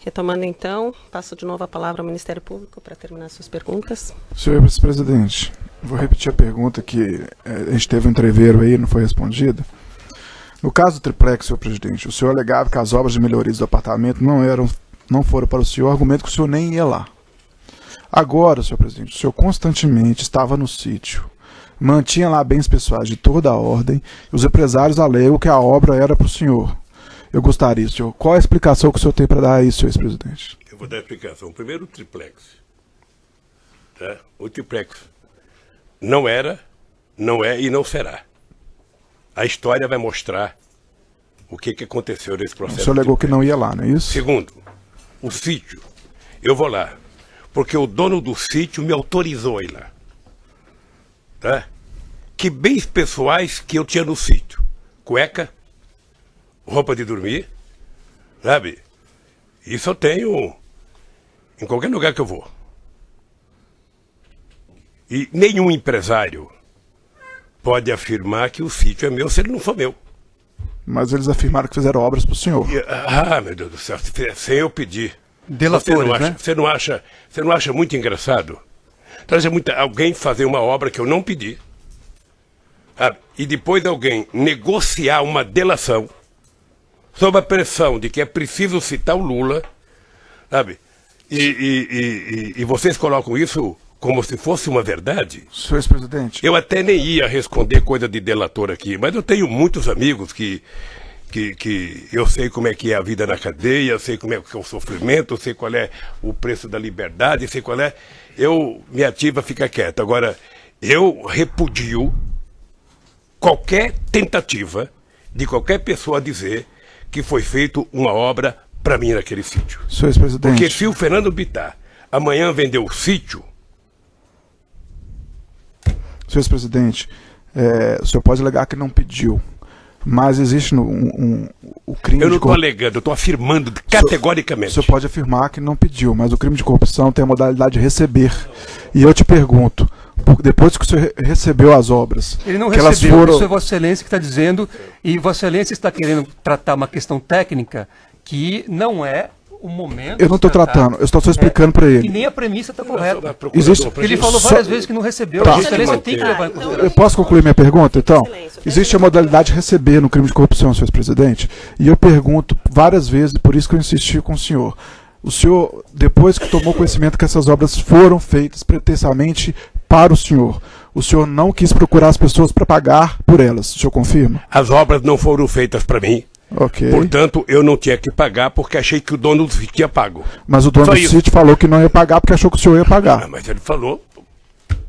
Retomando então, passo de novo a palavra ao Ministério Público para terminar suas perguntas. Senhor vice-presidente, vou repetir a pergunta que a gente teve um entreveiro aí, não foi respondida. No caso do triplex, senhor presidente, o senhor alegava que as obras de melhorias do apartamento não foram para o senhor, argumento que o senhor nem ia lá. Agora, senhor presidente, o senhor constantemente estava no sítio, mantinha lá bens pessoais de toda a ordem, e os empresários alegam que a obra era para o senhor. Eu gostaria, senhor, qual a explicação que o senhor tem para dar a isso, senhor ex-presidente? Eu vou dar a explicação. Primeiro, o triplex. Tá? O triplex não era, não é e não será. A história vai mostrar o que aconteceu nesse processo. O senhor alegou que não ia lá, não é isso? Segundo, o sítio. Eu vou lá, porque o dono do sítio me autorizou a ir lá. Tá? Que bens pessoais que eu tinha no sítio? Cueca, roupa de dormir, sabe? Isso eu tenho em qualquer lugar que eu vou. E nenhum empresário pode afirmar que o sítio é meu se ele não for meu. Mas eles afirmaram que fizeram obras para o senhor. Meu Deus do céu, sem eu pedir. Delatores, né? Você não acha muito engraçado? Trazer alguém fazer uma obra que eu não pedi, sabe? E depois alguém negociar uma delação sob a pressão de que é preciso citar o Lula, sabe? E vocês colocam isso como se fosse uma verdade? Senhor ex-presidente. Eu até nem ia responder coisa de delator aqui, mas eu tenho muitos amigos que eu sei como é que é a vida na cadeia, eu sei como é que é o sofrimento, eu sei qual é o preço da liberdade, sei qual é. Minha ativa fica quieta. Agora, eu repudio qualquer tentativa de qualquer pessoa dizer que foi feito uma obra para mim naquele sítio. Senhor ex-presidente. Porque se o Fernando Bittar amanhã vender o sítio... Senhor ex-presidente, o senhor pode alegar que não pediu, mas existe o crime de corrupção... Eu não estou alegando, eu estou afirmando categoricamente. O senhor pode afirmar que não pediu, mas o crime de corrupção tem a modalidade de receber. E eu te pergunto, depois que o senhor recebeu as obras... Ele não que recebeu, elas foram... isso é Vossa Excelência que está dizendo, e Vossa Excelência está querendo tratar uma questão técnica que não é o momento... Eu não estou tratando, eu estou só explicando para ele. Que nem a premissa está correta. Existe... Ele falou várias vezes que não recebeu, Tá. a Vossa Excelência tem que levar em consideração. Eu posso concluir minha pergunta, então? Existe a modalidade de receber no crime de corrupção, senhor presidente, e eu pergunto várias vezes, por isso que eu insisti com o senhor. O senhor, depois que tomou conhecimento que essas obras foram feitas pretensamente para o senhor não quis procurar as pessoas para pagar por elas, o senhor confirma? As obras não foram feitas para mim. Ok. Portanto, eu não tinha que pagar porque achei que o dono do sítio ia pago. Mas o dono do sítio falou que não ia pagar porque achou que o senhor ia pagar. Mas ele falou,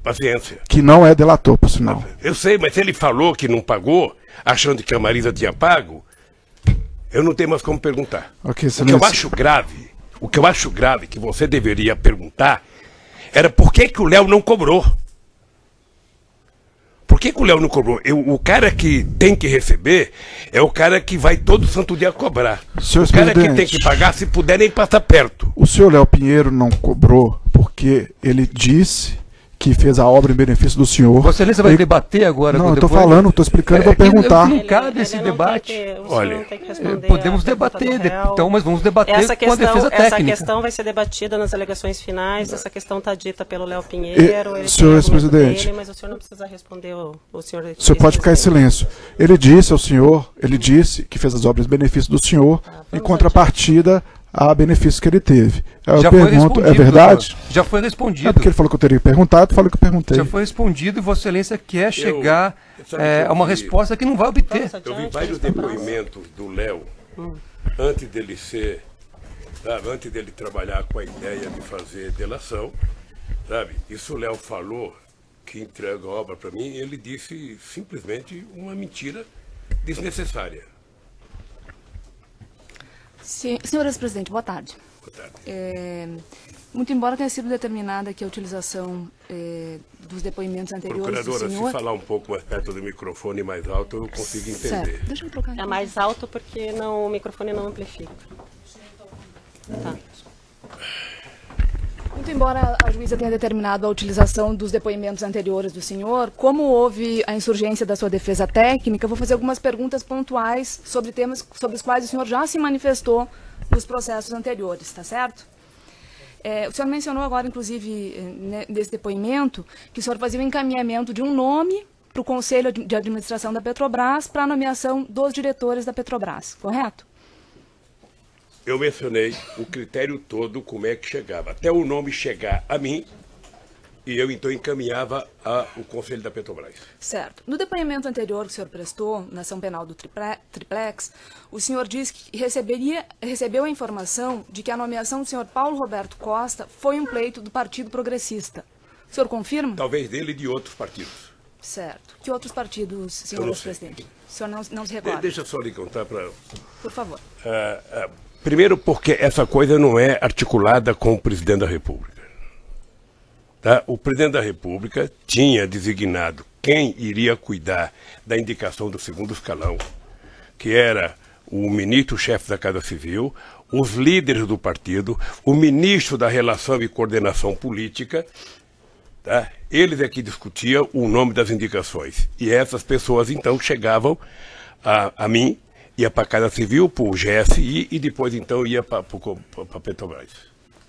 paciência. Que não é delator, por sinal. Eu sei, mas se ele falou que não pagou, achando que a Marisa tinha pago, eu não tenho mais como perguntar. Ok, o que eu acho grave que você deveria perguntar era por que o Léo não cobrou. Por que o Léo não cobrou? O cara que tem que receber é o cara que vai todo santo dia cobrar. Senhor o cara que tem que pagar, se puder, nem passa perto. O senhor Léo Pinheiro não cobrou porque ele disse que fez a obra em benefício do senhor. Vossa Excelência vai debater agora? Não, eu estou falando, estou explicando, vou perguntar. Não cabe esse debate. Olha, podemos debater, então, mas vamos debater com a defesa técnica. Essa questão vai ser debatida nas alegações finais, essa questão está dita pelo Léo Pinheiro. Senhor ex-presidente, mas o senhor não precisa responder o senhor. O senhor pode ficar em silêncio. Ele disse que fez as obras em benefício do senhor, em contrapartida a benefício que ele teve. Eu pergunto, é verdade? Doutor. Já foi respondido. É porque ele falou que eu teria perguntado, falou que eu perguntei. Já foi respondido e Vossa Excelência quer chegar a uma resposta que não vai obter. Eu vi vários depoimentos do Léo antes dele antes dele trabalhar com a ideia de fazer delação, sabe? Isso o Léo falou que entrega a obra para mim, e ele disse simplesmente uma mentira desnecessária. Senhor ex-presidente, boa tarde. Boa tarde. Muito embora tenha sido determinada aqui a utilização dos depoimentos anteriores Procuradora, do senhor... se falar um pouco mais perto do microfone mais alto, eu consigo entender. Certo. Deixa eu trocar. É mais alto porque o microfone não amplifica. Tá. Muito embora a juíza tenha determinado a utilização dos depoimentos anteriores do senhor, como houve a insurgência da sua defesa técnica, eu vou fazer algumas perguntas pontuais sobre temas sobre os quais o senhor já se manifestou dos processos anteriores, tá certo? O senhor mencionou agora, inclusive, nesse depoimento, que o senhor fazia o encaminhamento de um nome para o Conselho de Administração da Petrobras para a nomeação dos diretores da Petrobras, correto? Eu mencionei o critério todo, como é que chegava. Até o nome chegar a mim, e eu então encaminhava ao Conselho da Petrobras. Certo. No depoimento anterior que o senhor prestou, na ação penal do Triplex, o senhor disse que recebeu a informação de que a nomeação do senhor Paulo Roberto Costa foi um pleito do Partido Progressista. O senhor confirma? Talvez dele e de outros partidos. Certo. Que outros partidos, senhor presidente? O senhor não se recorda? Deixa eu só lhe contar para... Por favor. Primeiro porque essa coisa não é articulada com o presidente da República. Tá? O presidente da República tinha designado quem iria cuidar da indicação do segundo escalão, que era o ministro-chefe da Casa Civil, os líderes do partido, o ministro da Relação e Coordenação Política. Tá? Eles é que discutiam o nome das indicações. E essas pessoas, então, chegavam a mim, ia para a Casa Civil, para o GSI, e depois, então, ia para a Petrobras.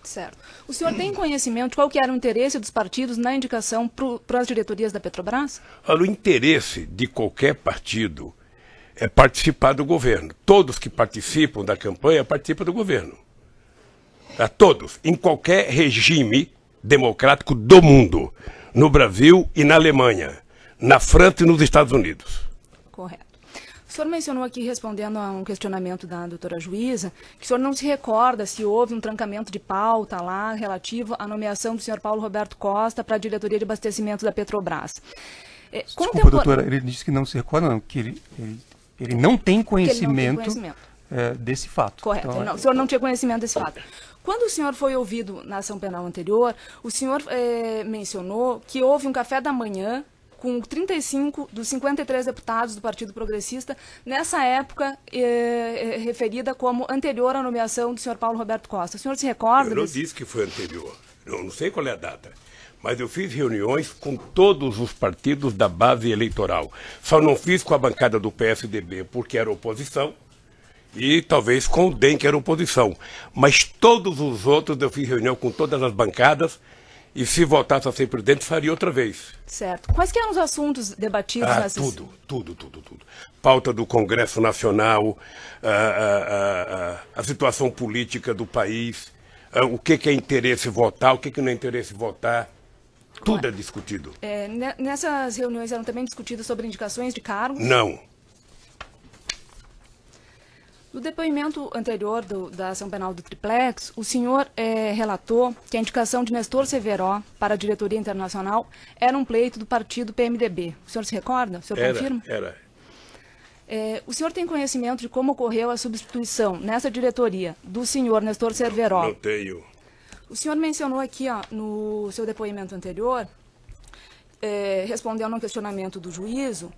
Certo. O senhor tem conhecimento de qual que era o interesse dos partidos na indicação para as diretorias da Petrobras? Olha, o interesse de qualquer partido é participar do governo. Todos que participam da campanha participam do governo. Tá? Todos, em qualquer regime democrático do mundo, no Brasil e na Alemanha, na França e nos Estados Unidos. Correto. O senhor mencionou aqui, respondendo a um questionamento da doutora juíza, que o senhor não se recorda se houve um trancamento de pauta lá relativo à nomeação do senhor Paulo Roberto Costa para a diretoria de abastecimento da Petrobras. Desculpa, doutora, ele disse que não se recorda, não, que ele não tem conhecimento, desse fato. Correto, Então, o senhor não tinha conhecimento desse fato. Quando o senhor foi ouvido na ação penal anterior, o senhor mencionou que houve um café da manhã com 35 dos 53 deputados do Partido Progressista, nessa época referida como anterior à nomeação do senhor Paulo Roberto Costa. O senhor se recorda? Eu não disse que foi anterior. Eu não sei qual é a data. Mas eu fiz reuniões com todos os partidos da base eleitoral. Só não fiz com a bancada do PSDB, porque era oposição, e talvez com o DEM, que era oposição. Mas todos os outros eu fiz reunião com todas as bancadas, e se voltasse a ser presidente, faria outra vez. Certo. Quais que eram os assuntos debatidos nessas... Tudo. Pauta do Congresso Nacional, a situação política do país, o que é interesse votar, o que não é interesse votar. Tudo é discutido. Nessas reuniões eram também discutidas sobre indicações de cargos? Não. No depoimento anterior da ação penal do Triplex, o senhor relatou que a indicação de Nestor Severo para a diretoria internacional era um pleito do partido PMDB. O senhor se recorda? O senhor confirma? Era. O senhor tem conhecimento de como ocorreu a substituição nessa diretoria do senhor Nestor Severo? Não tenho. O senhor mencionou aqui, no seu depoimento anterior, respondendo a um questionamento do juízo,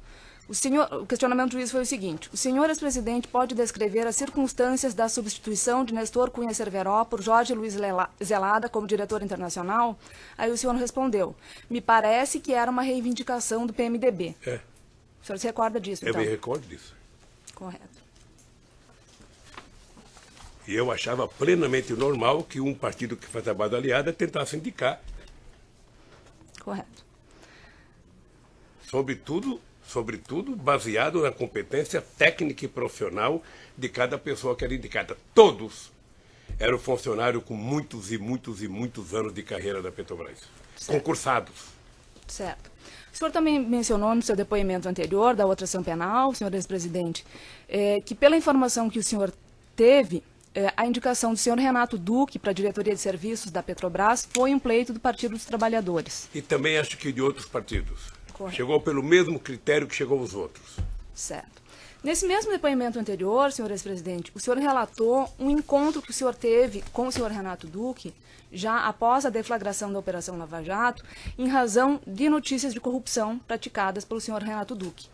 o questionamento do juiz foi o seguinte: o senhor ex-presidente pode descrever as circunstâncias da substituição de Nestor Cunha Cerveró por Jorge Luiz Zelada como diretor internacional? Aí o senhor respondeu: me parece que era uma reivindicação do PMDB. O senhor se recorda disso, então? Eu me recordo disso. Correto. E eu achava plenamente normal que um partido que faz a base aliada tentasse indicar. Correto. Sobretudo baseado na competência técnica e profissional de cada pessoa que era indicada. Todos eram funcionários com muitos anos de carreira da Petrobras. Certo. Concursados. Certo. O senhor também mencionou no seu depoimento anterior da outra ação penal, senhor ex-presidente, que pela informação que o senhor teve, a indicação do senhor Renato Duque para a diretoria de serviços da Petrobras foi um pleito do Partido dos Trabalhadores. E também acho que de outros partidos. Correto. Chegou pelo mesmo critério que chegou os outros. Certo. Nesse mesmo depoimento anterior, senhor ex-presidente, o senhor relatou um encontro que o senhor teve com o senhor Renato Duque, já após a deflagração da Operação Lava Jato, em razão de notícias de corrupção praticadas pelo senhor Renato Duque.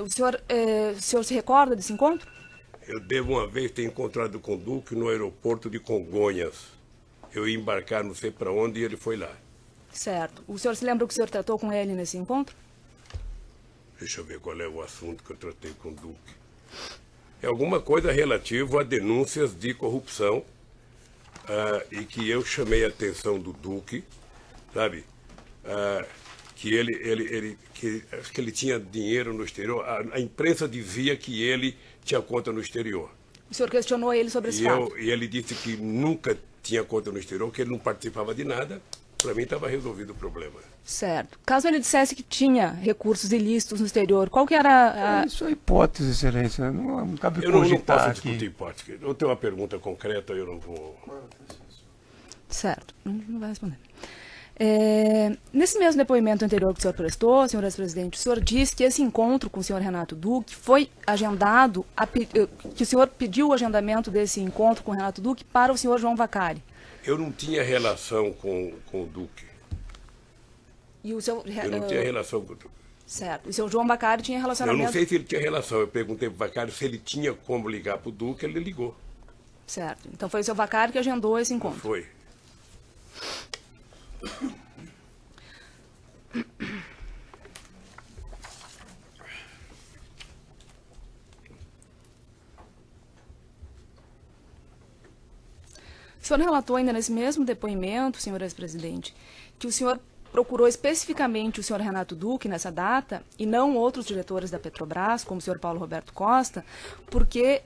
O senhor se recorda desse encontro? Eu devo uma vez ter encontrado com o Duque no aeroporto de Congonhas. Eu ia embarcar não sei para onde e ele foi lá. Certo. O senhor se lembra o que o senhor tratou com ele nesse encontro? Deixa eu ver qual é o assunto que eu tratei com o Duque. É alguma coisa relativa a denúncias de corrupção e que eu chamei a atenção do Duque, sabe? Que acho que ele tinha dinheiro no exterior. A imprensa dizia que ele tinha conta no exterior. O senhor questionou ele sobre esse fato? E ele disse que nunca tinha conta no exterior, que ele não participava de nada. Para mim estava resolvido o problema. Certo. Caso ele dissesse que tinha recursos ilícitos no exterior, qual que era a... Isso é hipótese, excelência. Não cabe eu cogitar não posso aqui. discutir hipótese. Eu tenho uma pergunta concreta, eu não vou... Certo. Não vai responder. Nesse mesmo depoimento anterior que o senhor prestou, senhor ex-presidente, o senhor disse que esse encontro com o senhor Renato Duque foi agendado, que o senhor pediu o agendamento desse encontro com o Renato Duque para o senhor João Vacari. Eu não tinha relação com o Duque. E o seu, eu não tinha relação com o Duque. Certo. E o seu João Vacari tinha relacionamento... Eu não sei se ele tinha relação. Eu perguntei para o Vacari se ele tinha como ligar para o Duque, ele ligou. Certo. Então foi o seu Vacari que agendou esse encontro. Foi. O senhor relatou ainda nesse mesmo depoimento, senhor ex-presidente, que o senhor procurou especificamente o senhor Renato Duque nessa data e não outros diretores da Petrobras, como o senhor Paulo Roberto Costa, porque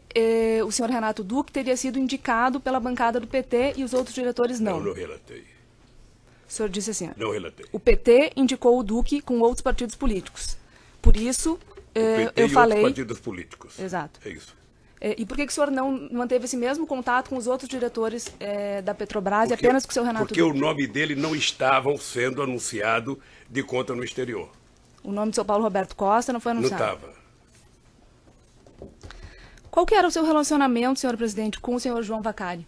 o senhor Renato Duque teria sido indicado pela bancada do PT e os outros diretores não. Não relatei. O senhor disse assim, não relatei. O PT indicou o Duque com outros partidos políticos. Por isso, eu falei... outros partidos políticos. Exato. É isso. E por que o senhor não manteve esse mesmo contato com os outros diretores da Petrobras e apenas com o seu Renato Porque Duque? o nome dele não estava sendo anunciado de conta no exterior. O nome do seu Paulo Roberto Costa não foi anunciado? Não estava. Qual que era o seu relacionamento, senhor presidente, com o senhor João Vacari?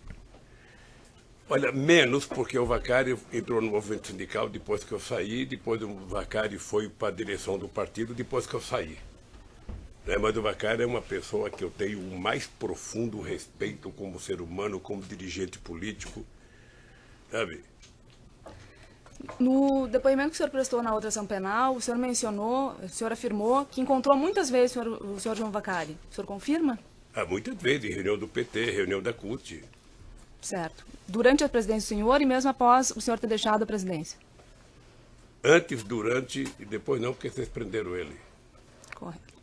Olha, menos porque o Vacari entrou no movimento sindical depois que eu saí, depois o Vacari foi para a direção do partido depois que eu saí. Mas o Vacari é uma pessoa que eu tenho o mais profundo respeito como ser humano, como dirigente político, sabe? No depoimento que o senhor prestou na outra ação penal, o senhor mencionou, o senhor afirmou que encontrou muitas vezes o senhor João Vacari. O senhor confirma? Muitas vezes, reunião do PT, reunião da CUT. Certo. Durante a presidência do senhor e mesmo após o senhor ter deixado a presidência? Antes, durante e depois não, porque vocês prenderam ele. Correto.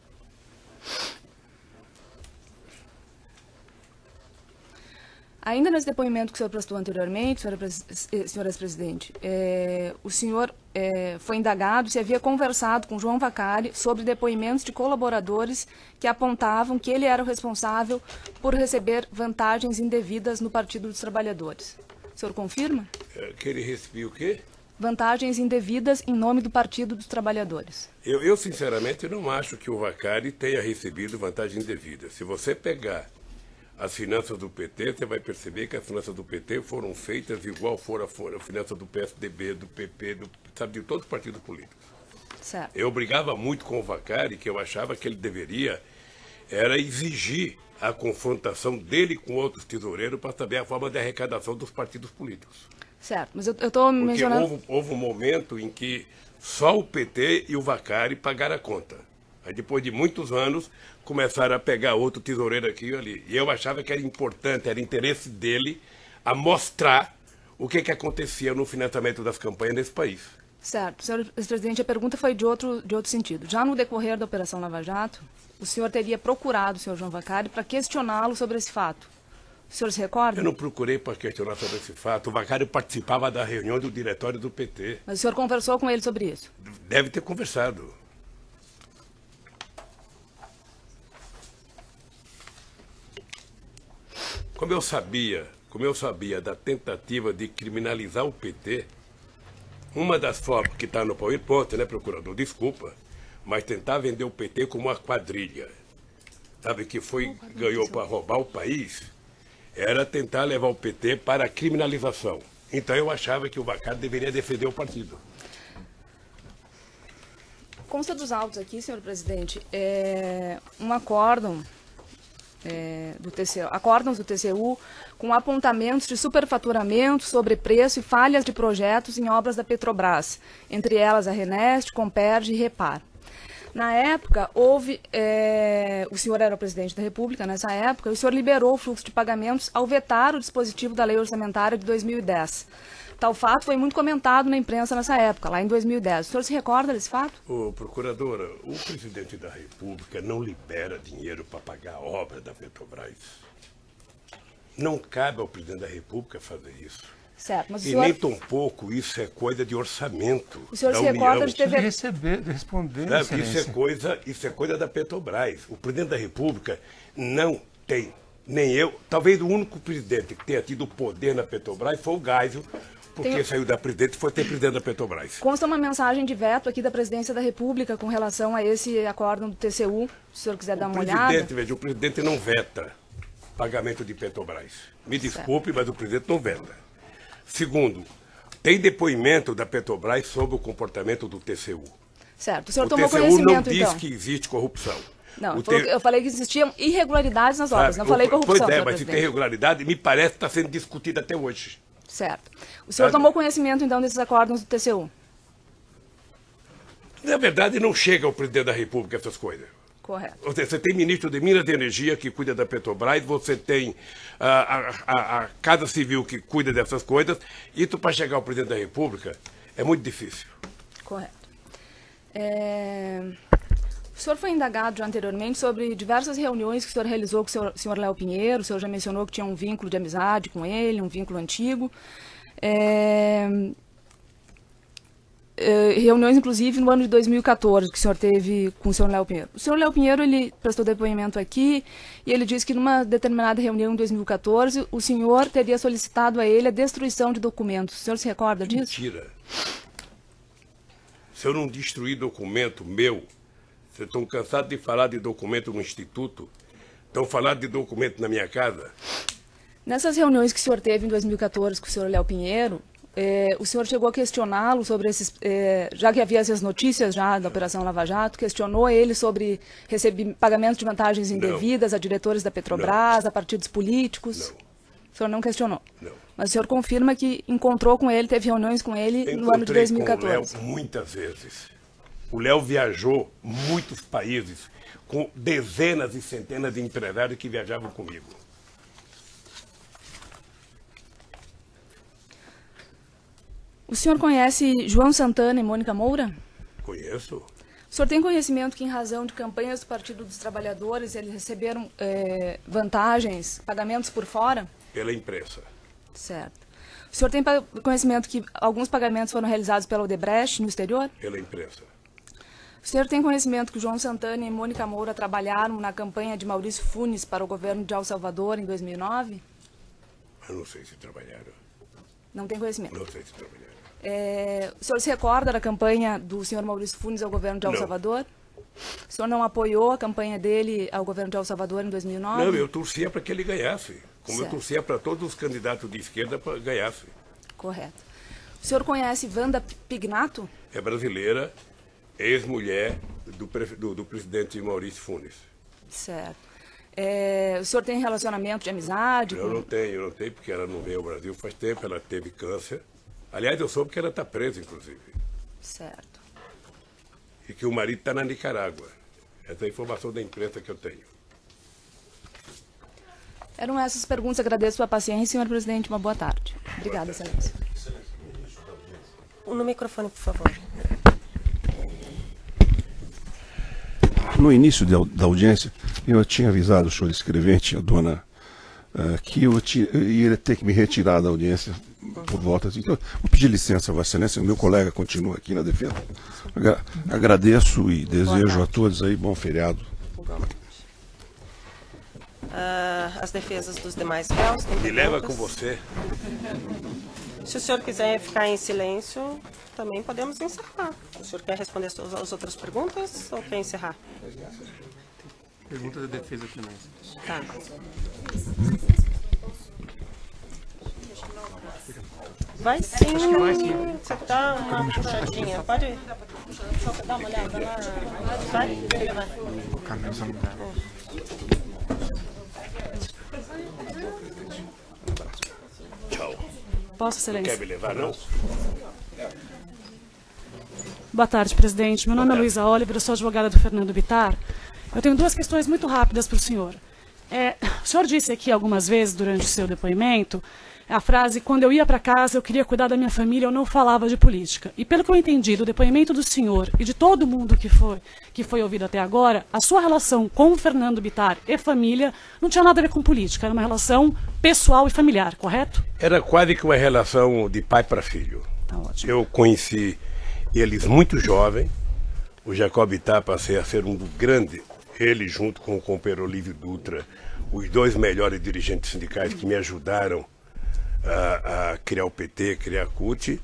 Ainda nesse depoimento que o senhor prestou anteriormente, senhor ex-presidente, o senhor foi indagado se havia conversado com João Vacari sobre depoimentos de colaboradores que apontavam que ele era o responsável por receber vantagens indevidas no Partido dos Trabalhadores. O senhor confirma? Que ele recebia o quê? Vantagens indevidas em nome do Partido dos Trabalhadores. Eu sinceramente, não acho que o Vacari tenha recebido vantagem indevida. Se você pegar as finanças do PT, você vai perceber que as finanças do PT foram feitas igual foram a finança do PSDB, do PP, sabe, de todos os partidos políticos. Certo. Eu brigava muito com o Vacari, que eu achava que ele deveria era exigir a confrontação dele com outros tesoureiros para saber a forma de arrecadação dos partidos políticos. Certo, mas eu estou mencionando... Porque houve um momento em que só o PT e o Vacari pagaram a conta. Aí depois de muitos anos, começaram a pegar outro tesoureiro aqui e ali. E eu achava que era importante, era interesse dele a mostrar o que acontecia no financiamento das campanhas nesse país. Certo. Senhor ex-presidente, a pergunta foi de outro sentido. Já no decorrer da Operação Lava Jato, o senhor teria procurado o senhor João Vacari para questioná-lo sobre esse fato. O senhor se recorda? Eu não procurei para questionar sobre esse fato. O Vacari participava da reunião do diretório do PT. Mas o senhor conversou com ele sobre isso? Deve ter conversado. Como eu sabia da tentativa de criminalizar o PT, uma das formas que está no PowerPoint, né, procurador, desculpa, mas tentar vender o PT como uma quadrilha, sabe, que ganhou para roubar o país, era tentar levar o PT para a criminalização. Então eu achava que o Vacari deveria defender o partido. Consta dos autos aqui, senhor presidente, um acórdão acórdãos do TCU com apontamentos de superfaturamento, sobrepreço e falhas de projetos em obras da Petrobras, entre elas a Renest, Comperj e Repar. Na época, houve... o senhor era o presidente da República nessa época, e o senhor liberou o fluxo de pagamentos ao vetar o dispositivo da lei orçamentária de 2010. Tal fato foi muito comentado na imprensa nessa época, lá em 2010. O senhor se recorda desse fato? Ô, procuradora, o presidente da República não libera dinheiro para pagar a obra da Petrobras. Não cabe ao presidente da República fazer isso. Certo, mas o e senhor... nem tampouco isso é coisa de orçamento. O senhor da se recorda União. de ter... responder, Isso é coisa da Petrobras. O presidente da República não tem, nem eu, talvez o único presidente que tenha tido poder na Petrobras foi o Geisel, porque saiu da presidente e foi ter presidente da Petrobras. Consta uma mensagem de veto aqui da Presidência da República com relação a esse acórdão do TCU, se o senhor quiser dar uma olhada. Veja, o presidente não veta pagamento de Petrobras. Me desculpe, mas o presidente não veta. Segundo, tem depoimento da Petrobras sobre o comportamento do TCU. Certo. O senhor tomou TCU conhecimento, não diz então? que existe corrupção. Não, eu falei que existiam irregularidades nas obras, não falei corrupção. Pois é, mas se tem irregularidade, me parece que está sendo discutida até hoje. Certo. O senhor tomou conhecimento, então, desses acórdãos do TCU? Na verdade, não chega ao presidente da República essas coisas. Correto. Você tem ministro de Minas e Energia que cuida da Petrobras, você tem a Casa Civil que cuida dessas coisas, e para chegar ao presidente da República é muito difícil. Correto. O senhor foi indagado já anteriormente sobre diversas reuniões que o senhor realizou com o senhor Léo Pinheiro. O senhor já mencionou que tinha um vínculo de amizade com ele, um vínculo antigo. Reuniões, inclusive, no ano de 2014, que o senhor teve com o senhor Léo Pinheiro. O senhor Léo Pinheiro, ele prestou depoimento aqui e ele disse que numa determinada reunião em 2014, o senhor teria solicitado a ele a destruição de documentos. O senhor se recorda disso? Mentira. Se eu não destruir documento meu, vocês estão cansados de falar de documento no Instituto? Estão falando de documento na minha casa? Nessas reuniões que o senhor teve em 2014 com o senhor Léo Pinheiro, o senhor chegou a questioná-lo sobre esses... já que havia essas notícias já da Operação Lava Jato, questionou ele sobre pagamento de vantagens indevidas a diretores da Petrobras, a partidos políticos? Não. O senhor não questionou? Não. Mas o senhor confirma que encontrou com ele, teve reuniões com ele no ano de 2014? Com o Léo muitas vezes. O Léo viajou muitos países com dezenas e centenas de empresários que viajavam comigo. O senhor conhece João Santana e Mônica Moura? Conheço. O senhor tem conhecimento que, em razão de campanhas do Partido dos Trabalhadores, eles receberam vantagens, pagamentos por fora? Pela imprensa. Certo. O senhor tem conhecimento que alguns pagamentos foram realizados pela Odebrecht no exterior? Pela imprensa. O senhor tem conhecimento que João Santana e Mônica Moura trabalharam na campanha de Maurício Funes para o governo de El Salvador em 2009? Eu não sei se trabalharam. Não tem conhecimento? Não sei se trabalharam. O senhor se recorda da campanha do senhor Maurício Funes ao governo de El Salvador? O senhor não apoiou a campanha dele ao governo de El Salvador em 2009? Não, eu torcia para que ele ganhasse. Como eu torcia para todos os candidatos de esquerda para que ganhasse. Correto. O senhor conhece Wanda Pignato? É brasileira, ex-mulher do presidente Maurício Funes. Certo. O senhor tem relacionamento de amizade? Eu não tenho, porque ela não veio ao Brasil faz tempo, ela teve câncer. Aliás, eu soube que ela está presa, inclusive. Certo. E que o marido está na Nicarágua. Essa é a informação da imprensa que eu tenho. Eram essas perguntas. Agradeço a paciência, senhor presidente. Uma boa tarde. Obrigada, excelência. No microfone, por favor. No início da audiência, eu tinha avisado o senhor escrevente, a dona, que eu ia ter que me retirar da audiência por volta. Então, vou pedir licença, Vossa Excelência, o meu colega continua aqui na defesa. Agradeço e desejo a todos aí bom feriado. As defesas dos demais réus. Me leva com você. Se o senhor quiser ficar em silêncio, também podemos encerrar. O senhor quer responder as outras perguntas ou quer encerrar? Pergunta da defesa também. Tá. Vai sim. Você dá uma puxadinha. Pode dar uma olhada lá. Vai. Tchau. Posso, excelência? Quer me levar, não? Boa tarde, presidente. Meu nome é Luísa Oliver, eu sou advogada do Fernando Bittar. Eu tenho duas questões muito rápidas para o senhor. O senhor disse aqui algumas vezes durante o seu depoimento a frase: quando eu ia para casa eu queria cuidar da minha família, eu não falava de política. E pelo que eu entendi do depoimento do senhor e de todo mundo que foi ouvido até agora, a sua relação com o Fernando Bittar e família não tinha nada a ver com política, era uma relação pessoal e familiar, correto? Era quase que uma relação de pai para filho. Tá ótimo. Eu conheci eles muito jovem. O Jacob Bittar passei a ser um dos grandes, ele junto com o companheiro Olívio Dutra, os dois melhores dirigentes sindicais que me ajudaram a criar o PT, criar a CUT,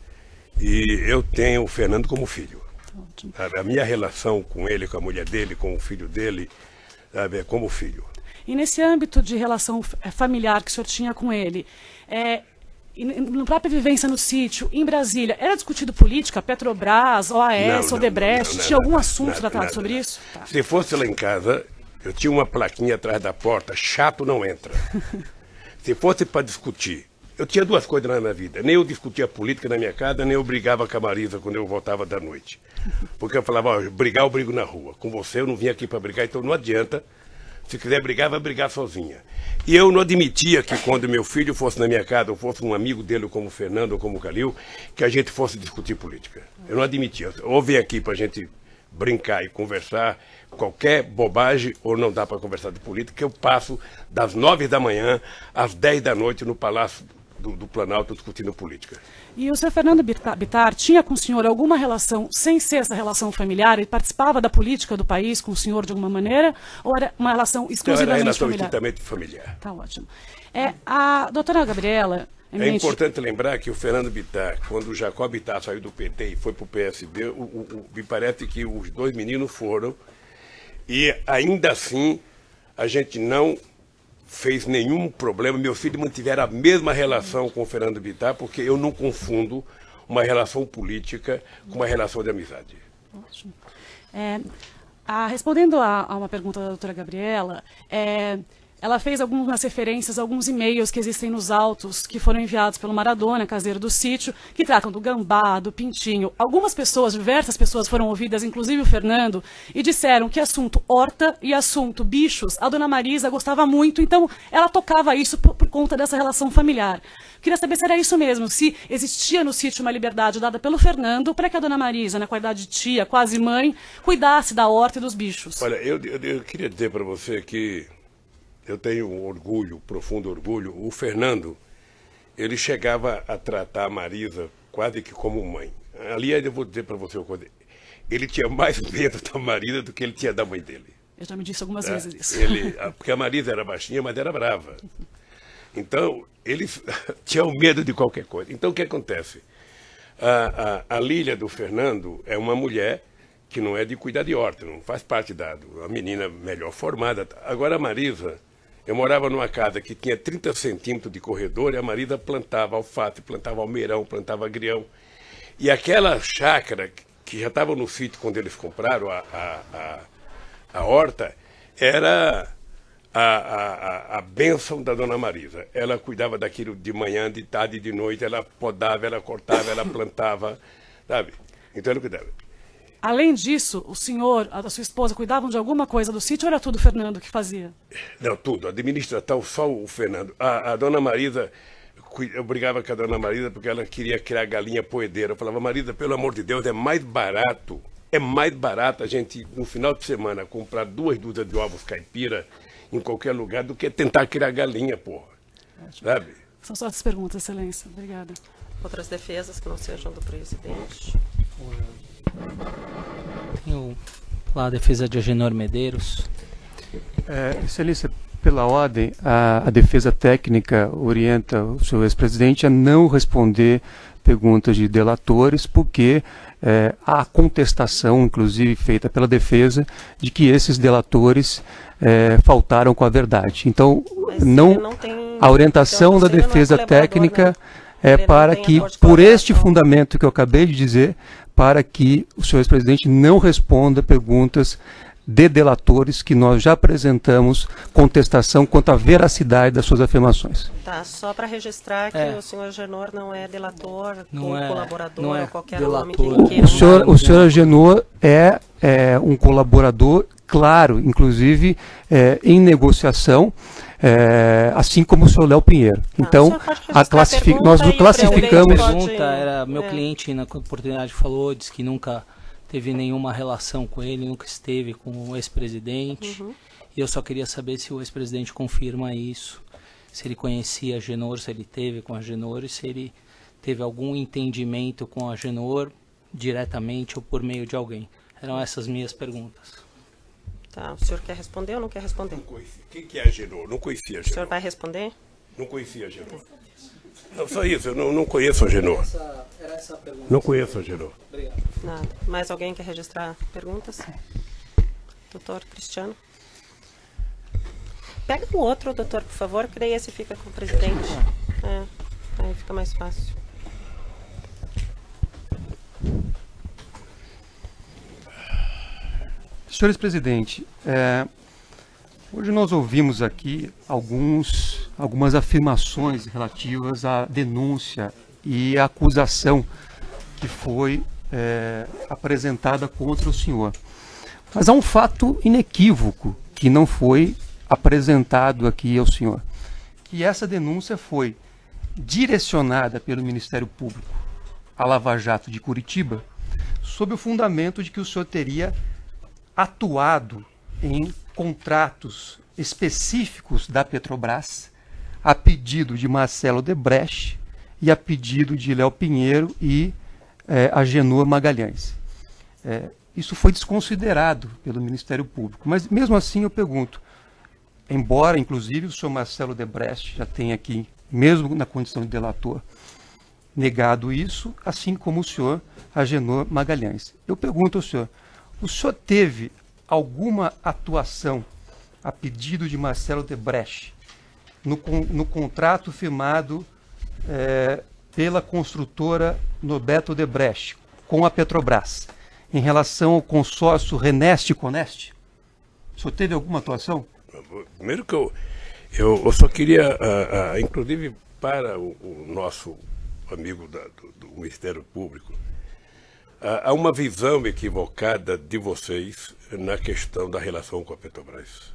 e eu tenho o Fernando como filho. Ótimo. A minha relação com ele, com a mulher dele, com o filho dele, sabe, é como filho. E nesse âmbito de relação familiar que o senhor tinha com ele, na própria vivência no sítio, em Brasília, era discutido política, Petrobras, OAS, Odebrecht, tinha algum assunto tratado sobre isso? Tá. Se fosse lá em casa, eu tinha uma plaquinha atrás da porta: chato não entra. Se fosse para discutir, eu tinha duas coisas na minha vida: nem eu discutia política na minha casa, nem eu brigava com a Marisa quando eu voltava da noite. Porque eu falava: ó, brigar eu brigo na rua, com você eu não vim aqui para brigar, então não adianta. Se quiser brigar, vai brigar sozinha. E eu não admitia que quando meu filho fosse na minha casa, ou fosse um amigo dele, como o Fernando ou como o Calil, que a gente fosse discutir política. Eu não admitia. Ou vem aqui para a gente brincar e conversar qualquer bobagem, ou não dá para conversar de política, eu passo das 9 da manhã às 10 da noite no Palácio do Planalto discutindo política. E o senhor Fernando Bittar tinha com o senhor alguma relação, sem ser essa relação familiar? Ele participava da política do país com o senhor de alguma maneira? Ou era uma relação exclusivamente familiar? Era estritamente familiar. Tá ótimo. A doutora Gabriela... É importante lembrar que o Fernando Bittar, quando o Jacob Bittar saiu do PT e foi para o PSB, me parece que os dois meninos foram, e ainda assim a gente não fez nenhum problema. Meu filho mantiveram a mesma relação com o Fernando Bittar, porque eu não confundo uma relação política com uma relação de amizade. Ótimo. Respondendo a uma pergunta da doutora Gabriela, ela fez algumas referências a alguns e-mails que existem nos autos que foram enviados pelo Maradona, caseiro do sítio, que tratam do gambá, do pintinho. Algumas pessoas, diversas pessoas foram ouvidas, inclusive o Fernando, e disseram que assunto horta e assunto bichos, a dona Marisa gostava muito, então ela tocava isso por conta dessa relação familiar. Queria saber se era isso mesmo, se existia no sítio uma liberdade dada pelo Fernando para que a dona Marisa, na qualidade de tia, quase mãe, cuidasse da horta e dos bichos. Olha, eu queria dizer para você que eu tenho um orgulho, profundo orgulho. O Fernando, ele chegava a tratar a Marisa quase que como mãe. Aliás, eu vou dizer para você uma coisa: ele tinha mais medo da Marisa do que ele tinha da mãe dele. Eu já me disse algumas vezes isso. Porque a Marisa era baixinha, mas era brava. Então, eles tinham medo de qualquer coisa. Então, o que acontece? A Lília do Fernando é uma mulher que não é de cuidar de horta, não faz parte da menina melhor formada. Agora, a Marisa... Eu morava numa casa que tinha 30 centímetros de corredor e a Marisa plantava alface, plantava almeirão, plantava agrião. E aquela chácara que já estava no sítio quando eles compraram a horta, era a bênção da dona Marisa. Ela cuidava daquilo de manhã, de tarde e de noite, ela podava, ela cortava, ela plantava, sabe? Então ela cuidava. Além disso, o senhor, a sua esposa, cuidavam de alguma coisa do sítio ou era tudo o Fernando que fazia? Não, tudo. Administração, só o Fernando. A dona Marisa, eu brigava com a dona Marisa porque ela queria criar galinha poedeira. Eu falava: Marisa, pelo amor de Deus, é mais barato a gente, no final de semana, comprar 2 dúzias de ovos caipira em qualquer lugar do que tentar criar galinha, porra. Sabe? São só essas perguntas, excelência. Obrigada. Outras defesas que não sejam do presidente? Tenho lá a defesa de Agenor Medeiros. Excelência, pela ordem, a defesa técnica orienta o senhor ex-presidente a não responder perguntas de delatores, porque há contestação, inclusive feita pela defesa, de que esses delatores faltaram com a verdade. Então, a orientação da defesa técnica é para que, por este fundamento que eu acabei de dizer, para que o senhor ex-presidente não responda perguntas de delatores que nós já apresentamos contestação quanto à veracidade das suas afirmações. Tá, só para registrar que o senhor Agenor não é delator, Não é, colaborador, não é ou qualquer delator. nome que ele queira. O senhor Agenor é um colaborador, claro, inclusive em negociação, assim como o senhor Léo Pinheiro. Então, nós o classificamos... A pergunta era, meu cliente na oportunidade falou, disse que nunca teve nenhuma relação com ele, nunca esteve com o ex-presidente. E eu só queria saber se o ex-presidente confirma isso, se ele conhecia a Agenor, se ele teve com a Agenor e se ele teve algum entendimento com a Agenor diretamente ou por meio de alguém. Eram essas minhas perguntas. Tá, o senhor quer responder ou não quer responder? Não conhecia. Quem que é Agenor? Não conhecia a O senhor Agenor. vai responder? Não conhecia a Agenor. Não, só isso, eu não conheço a Agenor. Era essa a pergunta. Não conheço a Agenor. Obrigado. Nada. Mais alguém quer registrar perguntas? Doutor Cristiano? Pega o outro, doutor, por favor, que daí esse fica com o presidente. Aí fica mais fácil. Senhores presidente, hoje nós ouvimos aqui algumas afirmações relativas à denúncia e à acusação que foi apresentada contra o senhor. Mas há um fato inequívoco que não foi apresentado aqui ao senhor, que essa denúncia foi direcionada pelo Ministério Público à Lava Jato de Curitiba sob o fundamento de que o senhor teria atuado em contratos específicos da Petrobras a pedido de Marcelo Odebrecht e a pedido de Léo Pinheiro e Agenor Magalhães. Isso foi desconsiderado pelo Ministério Público, mas mesmo assim eu pergunto, embora inclusive o senhor Marcelo Odebrecht já tenha aqui, mesmo na condição de delator, negado isso, assim como o senhor Agenor Magalhães. Eu pergunto ao senhor, o senhor teve alguma atuação a pedido de Marcelo Odebrecht no contrato firmado pela construtora Norberto Odebrecht com a Petrobras em relação ao consórcio Reneste-Coneste? O senhor teve alguma atuação? Primeiro que eu só queria, inclusive para o nosso amigo do Ministério Público, há uma visão equivocada de vocês na questão da relação com a Petrobras.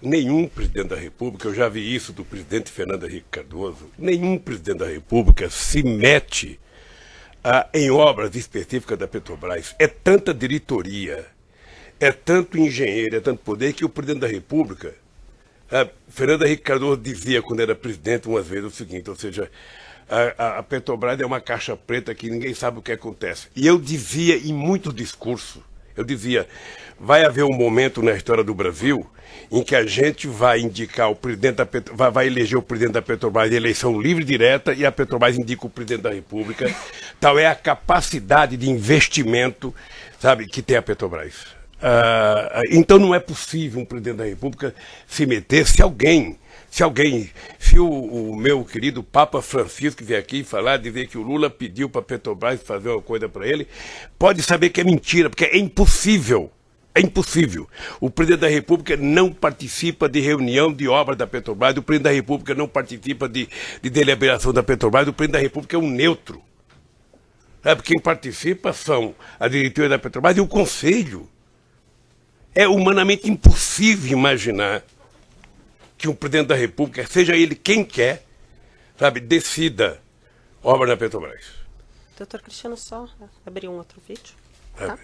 Nenhum presidente da República, eu já vi isso do presidente Fernando Henrique Cardoso, nenhum presidente da República se mete em obras específicas da Petrobras. É tanta diretoria, é tanto engenheiro, é tanto poder que o presidente da República, Fernando Henrique Cardoso dizia quando era presidente umas vezes o seguinte, ou seja, a Petrobras é uma caixa preta que ninguém sabe o que acontece. E eu dizia em muitos discursos, eu dizia, vai haver um momento na história do Brasil em que a gente vai indicar o presidente da Petrobras, vai eleger o presidente da Petrobras em eleição livre e direta e a Petrobras indica o presidente da República. Tal é a capacidade de investimento, sabe, que tem a Petrobras. Então não é possível um presidente da República se meter se o meu querido Papa Francisco vier aqui falar, dizer que o Lula pediu para a Petrobras fazer uma coisa para ele, pode saber que é mentira, porque é impossível. É impossível. O presidente da República não participa de reunião de obras da Petrobras, o presidente da República não participa de deliberação da Petrobras, o presidente da República é um neutro. Quem participa são a diretoria da Petrobras e o Conselho. É humanamente impossível imaginar que um presidente da República, seja ele quem quer, sabe, decida obra na Petrobras. Doutor Cristiano, só abrir um outro vídeo. Tá?